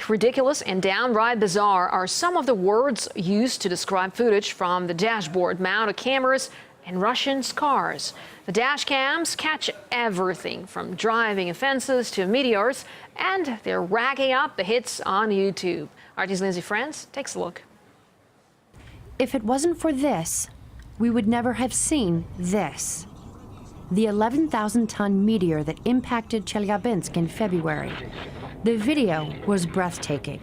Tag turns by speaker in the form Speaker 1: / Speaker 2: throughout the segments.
Speaker 1: Ridiculous and downright bizarre are some of the words used to describe footage from the dashboard-mounted cameras in Russians' cars. The dash cams catch everything from driving offenses to meteors, and they're racking up the hits on YouTube. RT's Lindsay France takes a look.
Speaker 2: If it wasn't for this, we would never have seen this. The 11,000-ton meteor that impacted Chelyabinsk in February. The video was breathtaking.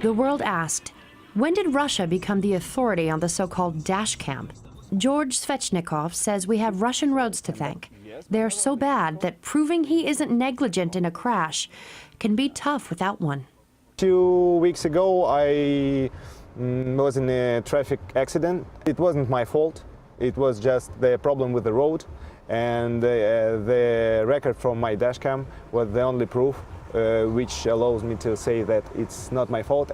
Speaker 2: The world asked, when did Russia become the authority on the so-called dashcam? George Svechnikov says we have Russian roads to thank. They're so bad that proving he isn't negligent in a crash can be tough without one.
Speaker 3: 2 weeks ago, I was in a traffic accident. It wasn't my fault. It was just the problem with the road. And the record from my dashcam was the only proof which allows me to say that it's not my fault.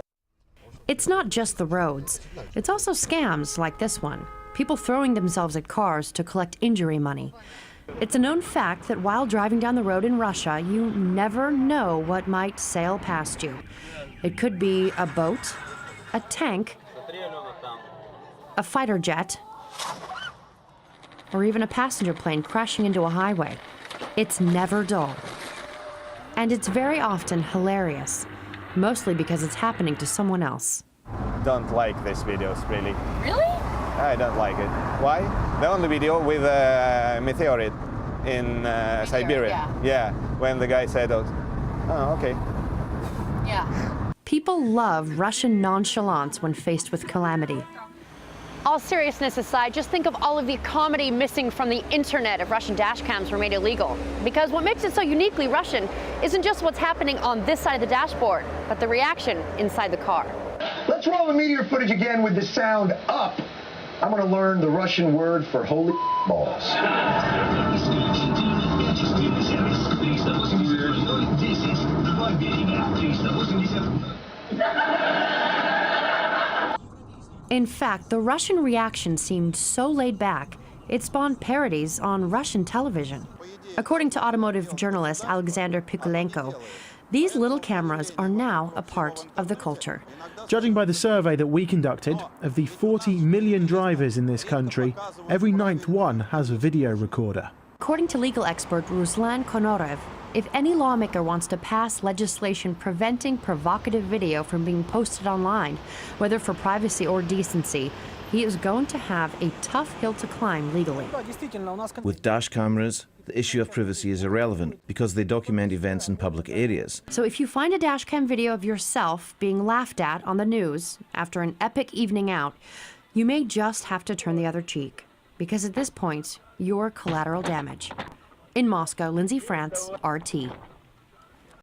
Speaker 2: It's not just the roads. It's also scams like this one. People throwing themselves at cars to collect injury money. It's a known fact that while driving down the road in Russia, you never know what might sail past you. It could be a boat, a tank, a fighter jet, or even a passenger plane crashing into a highway. It's never dull. And it's very often hilarious, mostly because it's happening to someone else.
Speaker 3: Don't like these videos, really.
Speaker 1: Really?
Speaker 3: I don't like it. Why? The only video with a meteorite in Siberia. Yeah, when the guy said, oh, okay.
Speaker 1: Yeah.
Speaker 2: People love Russian nonchalance when faced with calamity.
Speaker 4: All seriousness aside, just think of all of the comedy missing from the internet if Russian dashcams were made illegal. Because what makes it so uniquely Russian isn't just what's happening on this side of the dashboard, but the reaction inside the car.
Speaker 5: Let's roll the meteor footage again with the sound up. I'm going to learn the Russian word for holy balls.
Speaker 2: In fact, the Russian reaction seemed so laid back, it spawned parodies on Russian television. According to automotive journalist Alexander Pikulenko, these little cameras are now a part of the culture.
Speaker 6: Judging by the survey that we conducted, of the 40 million drivers in this country, every 9th one has a video recorder.
Speaker 2: According to legal expert Ruslan Konorev, if any lawmaker wants to pass legislation preventing provocative video from being posted online, whether for privacy or decency, he is going to have a tough hill to climb legally.
Speaker 7: With dash cameras, the issue of privacy is irrelevant because they document events in public areas.
Speaker 2: So if you find a dashcam video of yourself being laughed at on the news after an epic evening out, you may just have to turn the other cheek, because at this point, you're collateral damage. In Moscow, Lindsay France, RT.